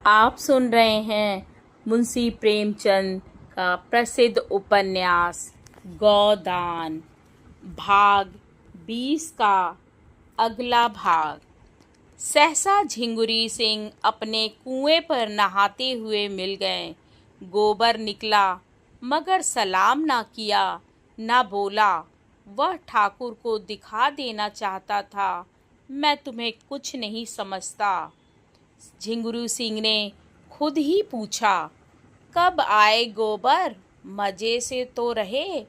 आप सुन रहे हैं मुंशी प्रेमचंद का प्रसिद्ध उपन्यास गोदान भाग 20 का अगला भाग। सहसा झिंगुरी सिंह अपने कुएं पर नहाते हुए मिल गए। गोबर निकला मगर सलाम ना किया ना बोला। वह ठाकुर को दिखा देना चाहता था, मैं तुम्हें कुछ नहीं समझता। झिंगुरू सिंह ने खुद ही पूछा, कब आए गोबर? मजे से तो रहे,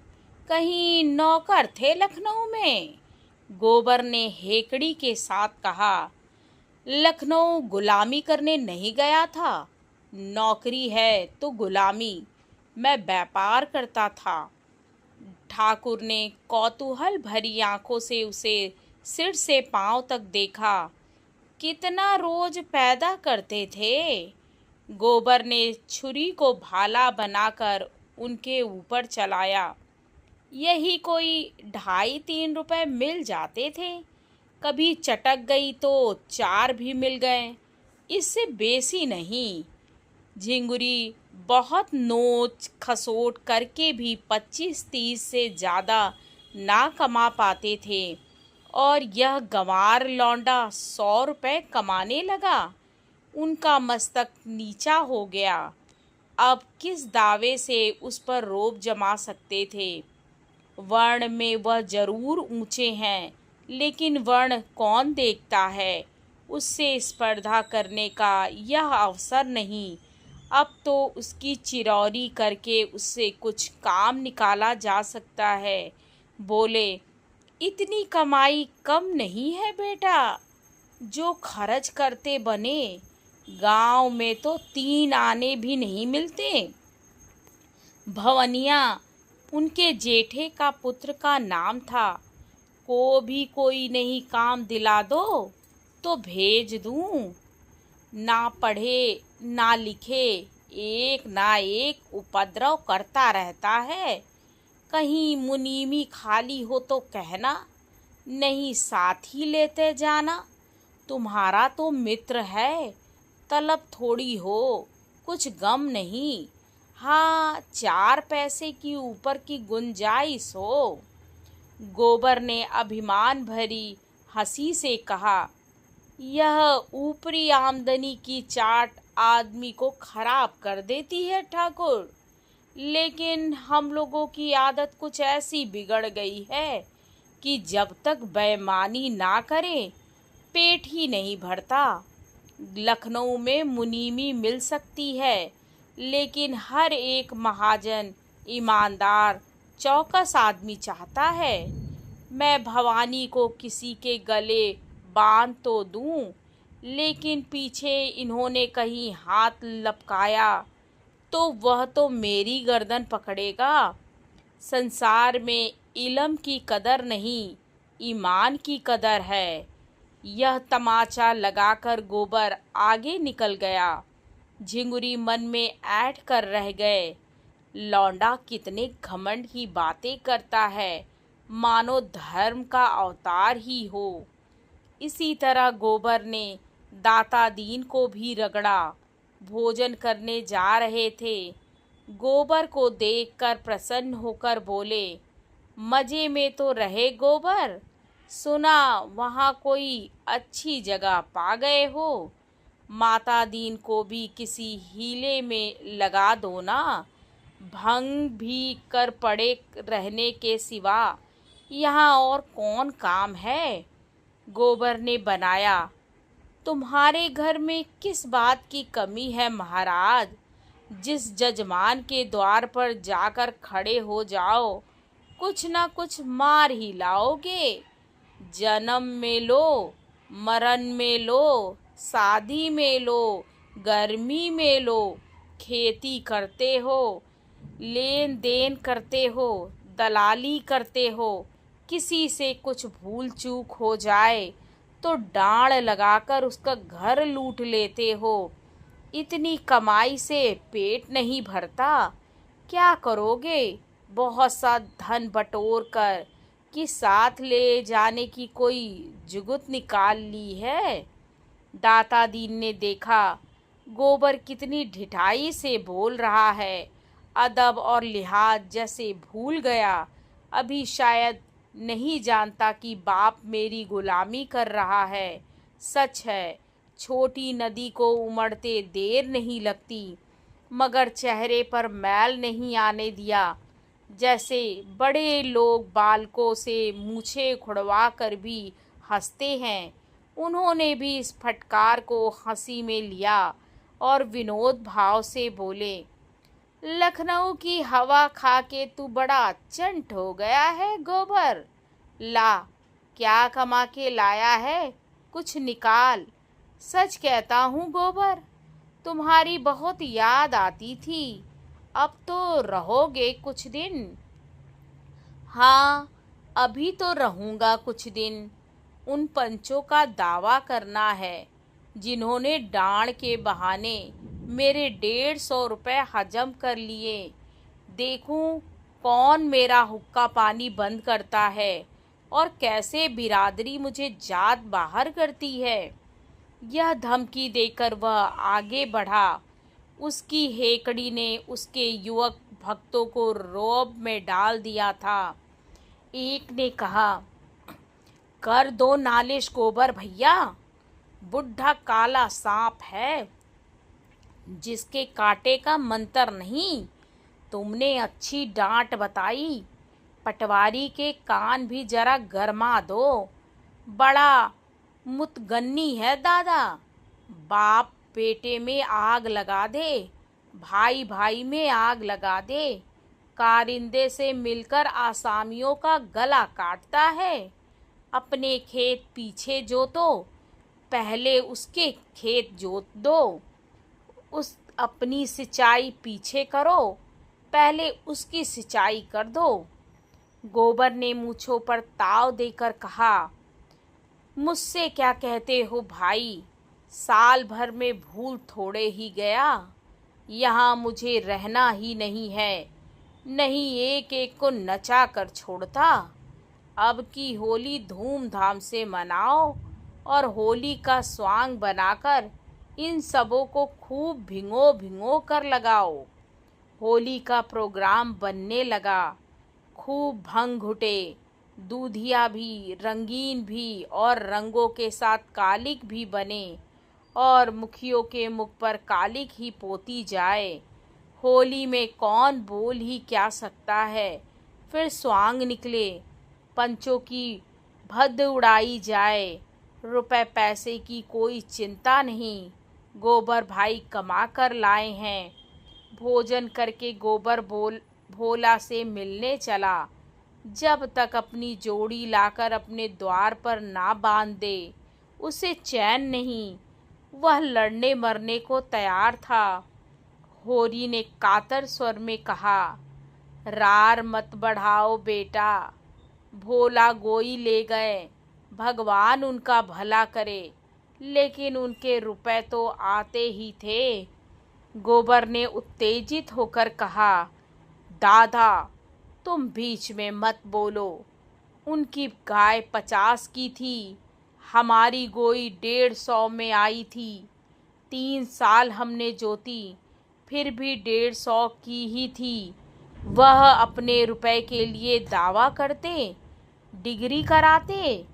कहीं नौकर थे लखनऊ में? गोबर ने हेकड़ी के साथ कहा, लखनऊ गुलामी करने नहीं गया था। नौकरी है तो गुलामी, मैं व्यापार करता था। ठाकुर ने कौतूहल भरी आंखों से उसे सिर से पांव तक देखा। कितना रोज पैदा करते थे? गोबर ने छुरी को भाला बनाकर उनके ऊपर चलाया। यही कोई 2.5-3 रुपए मिल जाते थे। कभी चटक गई तो 4 भी मिल गए, इससे बेसी नहीं। झिंगुरी बहुत नोच खसोट करके भी 25-30 से ज़्यादा ना कमा पाते थे और यह गंवार लौंडा 100 रुपए कमाने लगा। उनका मस्तक नीचा हो गया। अब किस दावे से उस पर रोब जमा सकते थे? वर्ण में वह जरूर ऊंचे हैं, लेकिन वर्ण कौन देखता है? उससे स्पर्धा करने का यह अवसर नहीं। अब तो उसकी चिरौरी करके उससे कुछ काम निकाला जा सकता है। बोले, इतनी कमाई कम नहीं है बेटा, जो खर्च करते बने। गांव में तो 3 आने भी नहीं मिलते। भवनिया उनके जेठे का पुत्र का नाम था। को भी कोई नहीं काम दिला दो तो भेज दूं। ना पढ़े ना लिखे, एक ना एक उपद्रव करता रहता है। कहीं मुनीमी खाली हो तो कहना, नहीं साथ ही लेते जाना। तुम्हारा तो मित्र है, तलब थोड़ी हो, कुछ गम नहीं। हाँ, 4 पैसे की ऊपर की गुंजाइश हो। गोबर ने अभिमान भरी हंसी से कहा, यह ऊपरी आमदनी की चाट आदमी को खराब कर देती है ठाकुर। लेकिन हम लोगों की आदत कुछ ऐसी बिगड़ गई है कि जब तक बेईमानी ना करें पेट ही नहीं भरता। लखनऊ में मुनीमी मिल सकती है, लेकिन हर एक महाजन ईमानदार चौकस आदमी चाहता है। मैं भवानी को किसी के गले बांध तो दूं, लेकिन पीछे इन्होंने कहीं हाथ लपकाया तो वह तो मेरी गर्दन पकड़ेगा। संसार में इल्म की कदर नहीं, ईमान की कदर है। यह तमाचा लगाकर गोबर आगे निकल गया। झिंगुरी मन में ऐंठ कर रह गए, लौंडा कितने घमंड की बातें करता है, मानो धर्म का अवतार ही हो। इसी तरह गोबर ने दाता दीन को भी रगड़ा। भोजन करने जा रहे थे। गोबर को देखकर प्रसन्न होकर बोले, मजे में तो रहे गोबर? सुना वहाँ कोई अच्छी जगह पा गए हो। माता दीन को भी किसी हीले में लगा दो ना। भंग भी कर पड़े रहने के सिवा यहाँ और कौन काम है? गोबर ने बनाया, तुम्हारे घर में किस बात की कमी है महाराज? जिस जजमान के द्वार पर जाकर खड़े हो जाओ, कुछ ना कुछ मार ही लाओगे। जन्म में लो, मरण में लो, शादी में लो, गर्मी में लो, खेती करते हो, लेन देन करते हो, दलाली करते हो। किसी से कुछ भूल चूक हो जाए तो डांड लगाकर उसका घर लूट लेते हो। इतनी कमाई से पेट नहीं भरता। क्या करोगे बहुत सा धन बटोर कर? कि साथ ले जाने की कोई जुगत निकाल ली है? दाता दीन ने देखा गोबर कितनी ढिठाई से बोल रहा है, अदब और लिहाज जैसे भूल गया। अभी शायद नहीं जानता कि बाप मेरी गुलामी कर रहा है। सच है, छोटी नदी को उमड़ते देर नहीं लगती, मगर चेहरे पर मैल नहीं आने दिया। जैसे बड़े लोग बालकों से मूछें उखड़वा कर भी हंसते हैं, उन्होंने भी इस फटकार को हंसी में लिया और विनोद भाव से बोले, लखनऊ की हवा खा के तू बड़ा चंट हो गया है गोबर। ला, क्या कमा के लाया है, कुछ निकाल। सच कहता हूँ गोबर, तुम्हारी बहुत याद आती थी। अब तो रहोगे कुछ दिन? हाँ, अभी तो रहूँगा कुछ दिन। उन पंचों का दावा करना है जिन्होंने डांड के बहाने मेरे 150 रुपये हजम कर लिए। देखूं कौन मेरा हुक्का पानी बंद करता है और कैसे बिरादरी मुझे जात बाहर करती है। यह धमकी देकर वह आगे बढ़ा। उसकी हेकड़ी ने उसके युवक भक्तों को रौब में डाल दिया था। एक ने कहा, कर दो नालिश गोबर भैया, बुढ़ा काला सांप है जिसके काटे का मंतर नहीं। तुमने अच्छी डांट बताई, पटवारी के कान भी जरा गरमा दो। बड़ा मुतगन्नी है दादा, बाप बेटे में आग लगा दे, भाई भाई में आग लगा दे, कारिंदे से मिलकर आसामियों का गला काटता है। अपने खेत पीछे जोतो, पहले उसके खेत जोत दो। उस अपनी सिंचाई पीछे करो, पहले उसकी सिंचाई कर दो। गोबर ने मूंछों पर ताव देकर कहा, मुझसे क्या कहते हो भाई, साल भर में भूल थोड़े ही गया। यहाँ मुझे रहना ही नहीं है, नहीं एक एक को नचा कर छोड़ता। अब की होली धूमधाम से मनाओ और होली का स्वांग बनाकर इन सबों को खूब भिंगो भिंगो कर लगाओ। होली का प्रोग्राम बनने लगा। खूब भंग घुटे, दूधिया भी, रंगीन भी और रंगों के साथ कालिक भी बने और मुखियों के मुख पर कालिक ही पोती जाए। होली में कौन बोल ही क्या सकता है। फिर स्वांग निकले, पंचों की भद्द उड़ाई जाए। रुपए पैसे की कोई चिंता नहीं, गोबर भाई कमा कर लाए हैं। भोजन करके गोबर भोला से मिलने चला। जब तक अपनी जोड़ी लाकर अपने द्वार पर ना बांध दे, उसे चैन नहीं। वह लड़ने मरने को तैयार था। होरी ने कातर स्वर में कहा, रार मत बढ़ाओ बेटा, भोला गोई ले गए, भगवान उनका भला करे, लेकिन उनके रुपए तो आते ही थे। गोबर ने उत्तेजित होकर कहा, दादा तुम बीच में मत बोलो। उनकी गाय 50 की थी, हमारी गोई 150 में आई थी। 3 साल हमने जोती, फिर भी 150 की ही थी। वह अपने रुपए के लिए दावा करते, डिग्री कराते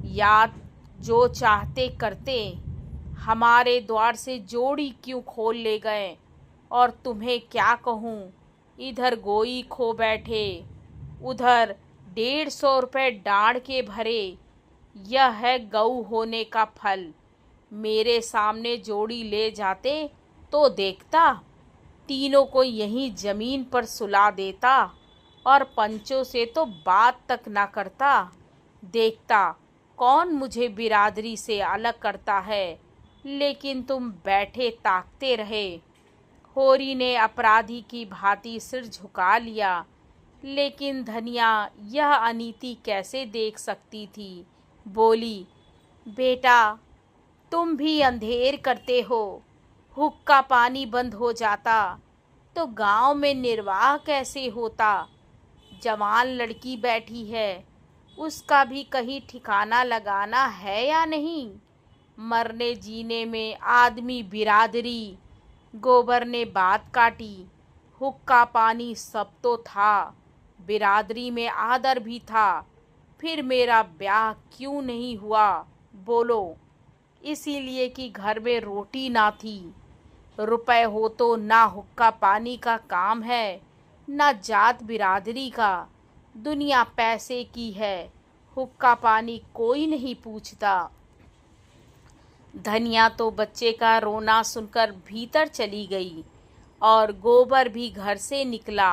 या जो चाहते करते। हमारे द्वार से जोड़ी क्यों खोल ले गए? और तुम्हें क्या कहूँ, इधर गोई खो बैठे, उधर 150 रुपये डांड के भरे। यह है गऊ होने का फल। मेरे सामने जोड़ी ले जाते तो देखता, तीनों को यहीं जमीन पर सुला देता और पंचों से तो बात तक ना करता। देखता कौन मुझे बिरादरी से अलग करता है, लेकिन तुम बैठे ताकते रहे। होरी ने अपराधी की भांति सिर झुका लिया, लेकिन धनिया यह अनीति कैसे देख सकती थी। बोली, बेटा तुम भी अंधेर करते हो। हुक्का पानी बंद हो जाता तो गांव में निर्वाह कैसे होता। जवान लड़की बैठी है, उसका भी कहीं ठिकाना लगाना है या नहीं। मरने जीने में आदमी बिरादरी। गोबर ने बात काटी। हुक्का पानी सब तो था, बिरादरी में आदर भी था। फिर मेरा ब्याह क्यों नहीं हुआ बोलो? इसीलिए कि घर में रोटी ना थी। रुपए हो तो ना हुक्का पानी का काम है, ना जात बिरादरी का। दुनिया पैसे की है, हुक्का पानी कोई नहीं पूछता। धनिया तो बच्चे का रोना सुनकर भीतर चली गई और गोबर भी घर से निकला।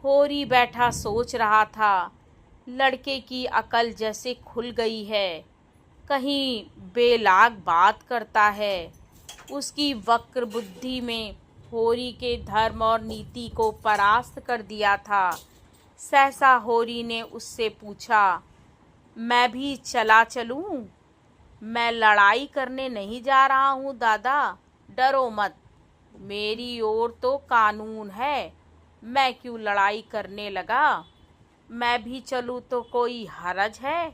होरी बैठा सोच रहा था, लड़के की अकल जैसे खुल गई है, कहीं बेलाग बात करता है। उसकी वक्र बुद्धि में होरी के धर्म और नीति को परास्त कर दिया था। सहसा होरी ने उससे पूछा, मैं भी चला चलूं? मैं लड़ाई करने नहीं जा रहा हूँ दादा, डरो मत। मेरी ओर तो कानून है, मैं क्यों लड़ाई करने लगा? मैं भी चलूँ तो कोई हरज है?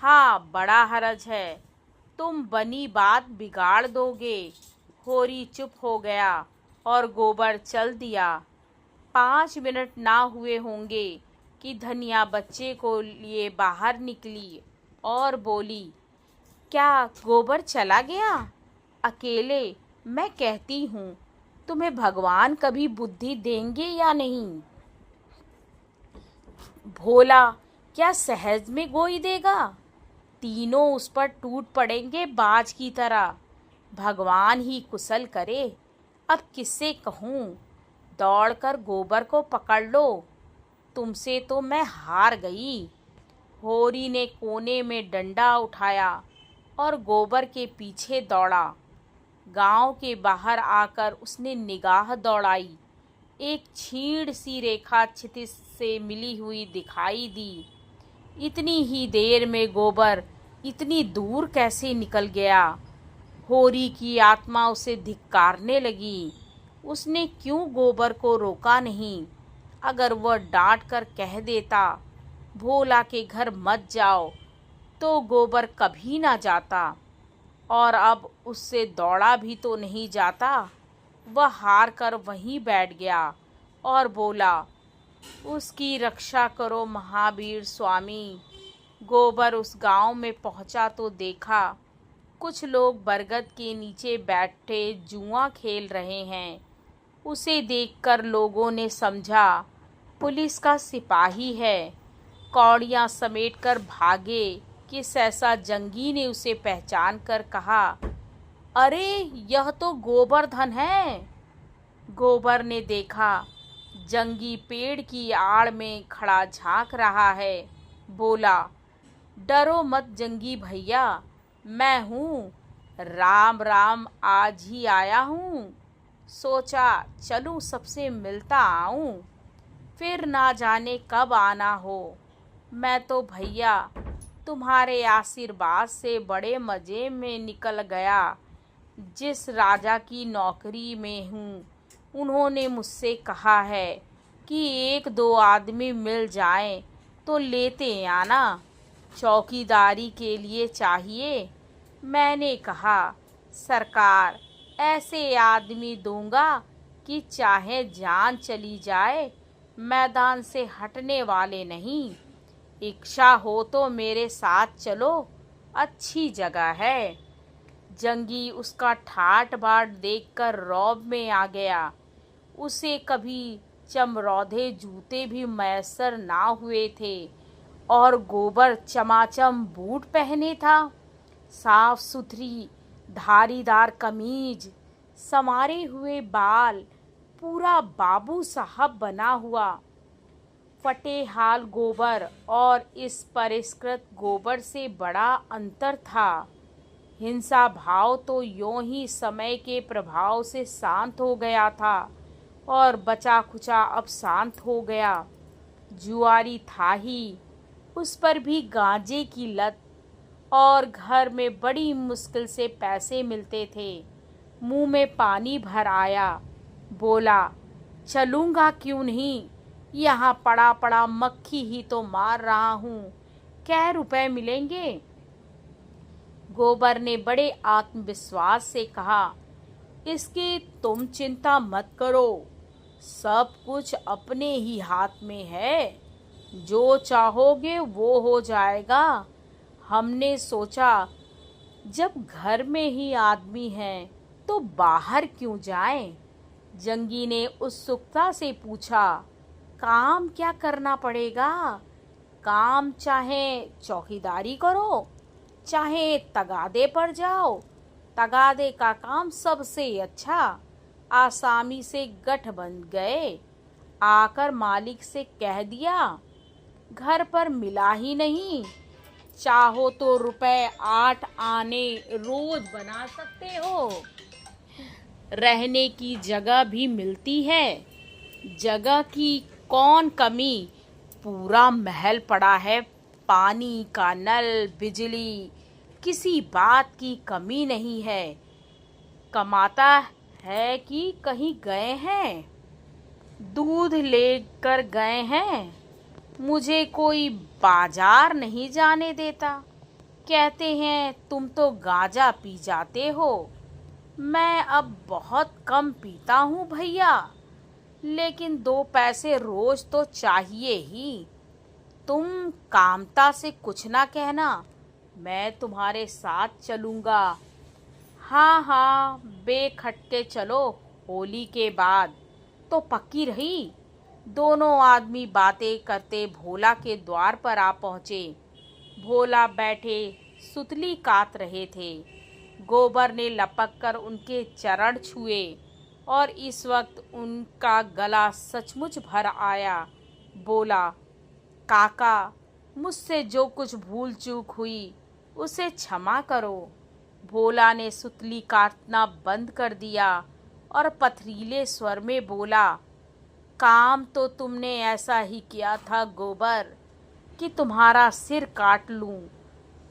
हाँ, बड़ा हरज है। तुम बनी बात बिगाड़ दोगे। होरी चुप हो गया और गोबर चल दिया। 5 मिनट ना हुए होंगे कि धनिया बच्चे को लिए बाहर निकली और बोली, क्या गोबर चला गया अकेले? मैं कहती हूँ, तुम्हें भगवान कभी बुद्धि देंगे या नहीं? भोला क्या सहज में गोई देगा? तीनों उस पर टूट पड़ेंगे बाज की तरह। भगवान ही कुशल करे, अब किससे कहूँ? दौड़कर गोबर को पकड़ लो, तुमसे तो मैं हार गई। होरी ने कोने में डंडा उठाया और गोबर के पीछे दौड़ा। गांव के बाहर आकर उसने निगाह दौड़ाई। एक छीड़ सी रेखा क्षितिज से मिली हुई दिखाई दी। इतनी ही देर में गोबर इतनी दूर कैसे निकल गया? होरी की आत्मा उसे धिक्कारने लगी। उसने क्यों गोबर को रोका नहीं? अगर वह डांट कर कह देता, भोला के घर मत जाओ, तो गोबर कभी ना जाता। और अब उससे दौड़ा भी तो नहीं जाता। वह हार कर वहीं बैठ गया और बोला, उसकी रक्षा करो महावीर स्वामी। गोबर उस गांव में पहुंचा तो देखा, कुछ लोग बरगद के नीचे बैठे जुआ खेल रहे हैं। उसे देखकर लोगों ने समझा पुलिस का सिपाही है। कौड़ियाँ समेटकर भागे कि सहसा जंगी ने उसे पहचान कर कहा, अरे यह तो गोवर्धन है। गोबर ने देखा जंगी पेड़ की आड़ में खड़ा झांक रहा है। बोला, डरो मत जंगी भैया, मैं हूँ। राम राम, आज ही आया हूँ। सोचा चलूँ सबसे मिलता आऊँ, फिर ना जाने कब आना हो। मैं तो भैया तुम्हारे आशीर्वाद से बड़े मज़े में निकल गया। जिस राजा की नौकरी में हूँ, उन्होंने मुझसे कहा है कि 1-2 आदमी मिल जाएं तो लेते आना, चौकीदारी के लिए चाहिए। मैंने कहा, सरकार ऐसे आदमी दूंगा कि चाहे जान चली जाए, मैदान से हटने वाले नहीं। इच्छा हो तो मेरे साथ चलो, अच्छी जगह है। जंगी उसका ठाट बाट देखकर रौब में आ गया। उसे कभी चमरौधे जूते भी मैसर ना हुए थे और गोबर चमाचम बूट पहने था। साफ सुथरी धारीदार कमीज, संवारे हुए बाल, पूरा बाबू साहब बना हुआ। फटे हाल गोबर और इस परिष्कृत गोबर से बड़ा अंतर था। हिंसा भाव तो यों ही समय के प्रभाव से शांत हो गया था और बचा खुचा अब शांत हो गया। जुआरी था ही, उस पर भी गांजे की लत, और घर में बड़ी मुश्किल से पैसे मिलते थे। मुंह में पानी भर आया। बोला, चलूँगा क्यों नहीं, यहाँ पड़ा पड़ा मक्खी ही तो मार रहा हूँ। कै रुपए मिलेंगे? गोबर ने बड़े आत्मविश्वास से कहा, इसकी तुम चिंता मत करो, सब कुछ अपने ही हाथ में है, जो चाहोगे वो हो जाएगा। हमने सोचा जब घर में ही आदमी हैं तो बाहर क्यों जाएं? जंगी ने उत्सुकता से पूछा, काम क्या करना पड़ेगा? काम चाहे चौकीदारी करो, चाहे तगादे पर जाओ, तगादे का काम सबसे अच्छा। आसामी से गठ बन गए, आकर मालिक से कह दिया, घर पर मिला ही नहीं, चाहो तो रुपए 8 आने रोज बना सकते हो, रहने की जगह भी मिलती है। जगह की कौन कमी, पूरा महल पड़ा है, पानी का नल, बिजली, किसी बात की कमी नहीं है। कमाता है कि कहीं गए हैं? दूध लेकर गए हैं? मुझे कोई बाजार नहीं जाने देता। कहते हैं तुम तो गांजा पी जाते हो। मैं अब बहुत कम पीता हूँ भैया, लेकिन 2 पैसे रोज तो चाहिए ही। तुम कामता से कुछ ना कहना, मैं तुम्हारे साथ चलूँगा। हाँ हाँ, बेखटके चलो, होली के बाद तो पक्की रही। दोनों आदमी बातें करते भोला के द्वार पर आ पहुँचे। भोला बैठे सुतली काट रहे थे। गोबर ने लपक कर उनके चरण छुए और इस वक्त उनका गला सचमुच भर आया। बोला, काका, मुझसे जो कुछ भूल चूक हुई उसे क्षमा करो। भोला ने सुतली काटना बंद कर दिया और पथरीले स्वर में बोला, काम तो तुमने ऐसा ही किया था गोबर, कि तुम्हारा सिर काट लूं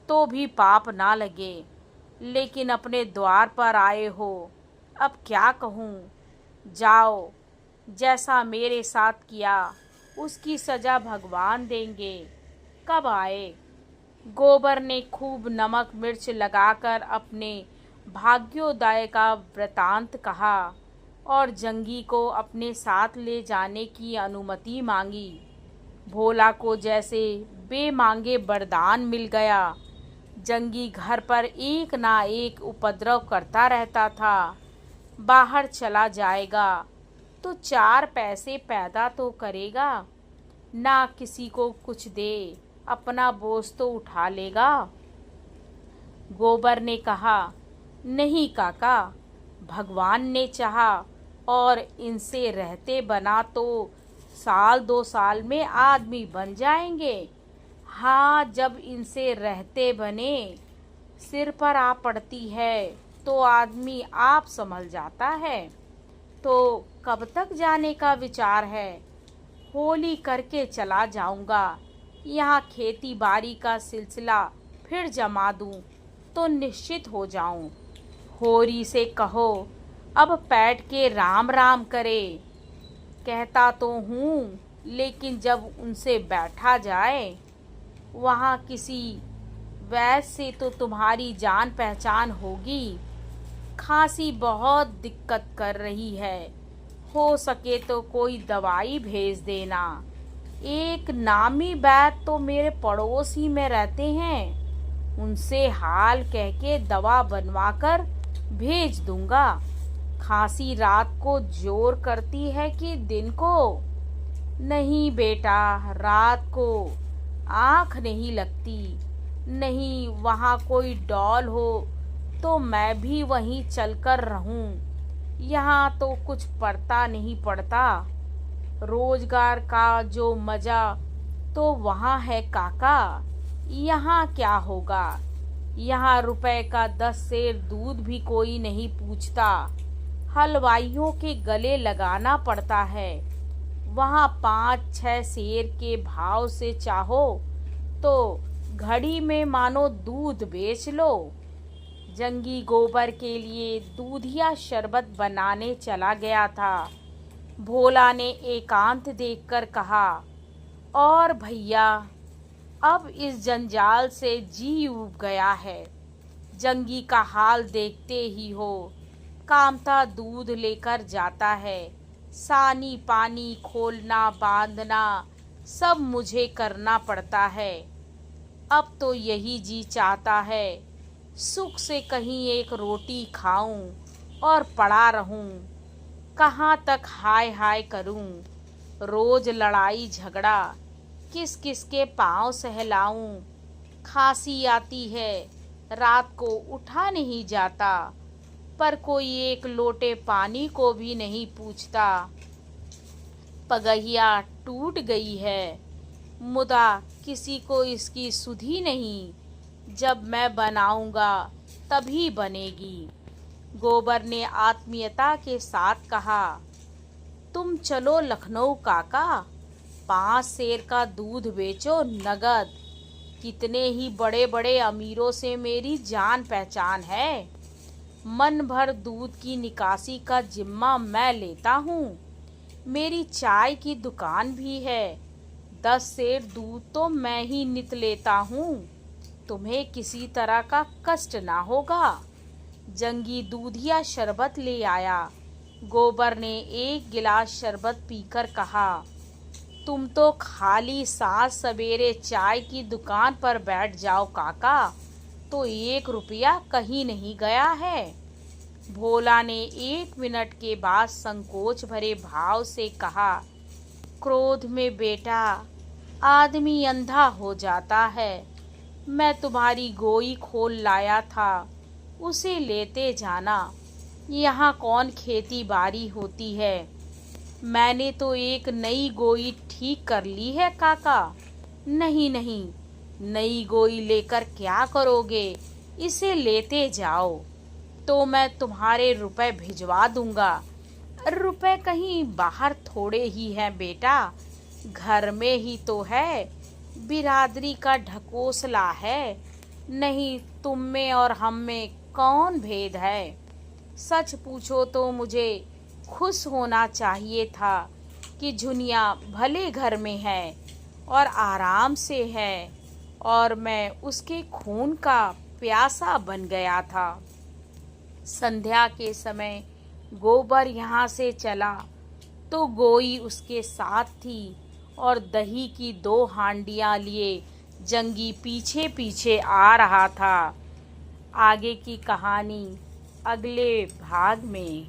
तो भी पाप ना लगे, लेकिन अपने द्वार पर आए हो, अब क्या कहूँ। जाओ, जैसा मेरे साथ किया उसकी सजा भगवान देंगे। कब आए? गोबर ने खूब नमक मिर्च लगाकर अपने भाग्योदय का वृतांत कहा और जंगी को अपने साथ ले जाने की अनुमति मांगी। भोला को जैसे बेमांगे वरदान मिल गया। जंगी घर पर एक ना एक उपद्रव करता रहता था। बाहर चला जाएगा तो 4 पैसे पैदा तो करेगा, ना किसी को कुछ दे, अपना बोझ तो उठा लेगा। गोबर ने कहा, नहीं काका, भगवान ने चाहा और इनसे रहते बना तो 1-2 साल में आदमी बन जाएंगे। हाँ, जब इनसे रहते बने सिर पर आ पड़ती है तो आदमी आप संभल जाता है। तो कब तक जाने का विचार है? होली करके चला जाऊंगा। यहाँ खेती बाड़ी का सिलसिला फिर जमा दूं तो निश्चित हो जाऊं। होरी से कहो अब बैठ के राम राम करे। कहता तो हूँ, लेकिन जब उनसे बैठा जाए, वहाँ किसी वैद्य से तो तुम्हारी जान पहचान होगी। खांसी बहुत दिक्कत कर रही है, हो सके तो कोई दवाई भेज देना। एक नामी वैद्य तो मेरे पड़ोस ही में रहते हैं, उनसे हाल कह के दवा बनवा कर भेज दूंगा। खांसी रात को जोर करती है कि दिन को? नहीं बेटा, रात को आँख नहीं लगती। नहीं वहाँ कोई डॉल हो तो मैं भी वहीं चलकर रहूं। यहाँ तो कुछ पड़ता नहीं पड़ता। रोजगार का जो मजा तो वहाँ है काका, यहाँ क्या होगा? यहाँ रुपए का 10 सेर दूध भी कोई नहीं पूछता। हलवाइयों के गले लगाना पड़ता है। वहाँ 5-6 सेर के भाव से चाहो तो घड़ी में मानो दूध बेच लो। जंगी गोबर के लिए दूधिया शरबत बनाने चला गया था। भोला ने एकांत देखकर कहा, और भैया, अब इस जंजाल से जी उब गया है। जंगी का हाल देखते ही हो, कामता दूध लेकर जाता है। सानी पानी खोलना बांधना सब मुझे करना पड़ता है। अब तो यही जी चाहता है सुख से कहीं एक रोटी खाऊं और पड़ा रहूं। कहाँ तक हाय हाय करूं, रोज लड़ाई झगड़ा किस किस के पाँव सहलाऊं। खांसी आती है रात को उठा नहीं जाता, पर कोई एक लोटे पानी को भी नहीं पूछता। पगहिया टूट गई है मुदा किसी को इसकी सुधि नहीं। जब मैं बनाऊंगा तभी बनेगी। गोबर ने आत्मीयता के साथ कहा, तुम चलो लखनऊ काका, 5 सेर का दूध बेचो नगद। कितने ही बड़े बड़े अमीरों से मेरी जान पहचान है। मन भर दूध की निकासी का जिम्मा मैं लेता हूँ। मेरी चाय की दुकान भी है। 10 सेर दूध तो मैं ही नित लेता हूँ। तुम्हें किसी तरह का कष्ट ना होगा। जंगी दूधिया शरबत ले आया। गोबर ने एक गिलास शरबत पीकर कहा, तुम तो खाली सांस सवेरे चाय की दुकान पर बैठ जाओ काका, तो 1 रुपया कहीं नहीं गया है। भोला ने 1 मिनट के बाद संकोच भरे भाव से कहा, क्रोध में बेटा आदमी अंधा हो जाता है। मैं तुम्हारी गोई खोल लाया था, उसे लेते जाना। यहाँ कौन खेती बाड़ी होती है। मैंने तो एक नई गोई ठीक कर ली है काका। नहीं नहीं, नई गोई लेकर क्या करोगे, इसे लेते जाओ तो मैं तुम्हारे रुपए भिजवा दूंगा। रुपए कहीं बाहर थोड़े ही हैं बेटा, घर में ही तो है। बिरादरी का ढकोसला है। नहीं, तुम में और हम में कौन भेद है। सच पूछो तो मुझे खुश होना चाहिए था कि झुनिया भले घर में है और आराम से है, और मैं उसके खून का प्यासा बन गया था। संध्या के समय गोबर यहाँ से चला तो गोई उसके साथ थी और दही की 2 हांडियाँ लिए जंगी पीछे पीछे आ रहा था। आगे की कहानी अगले भाग में।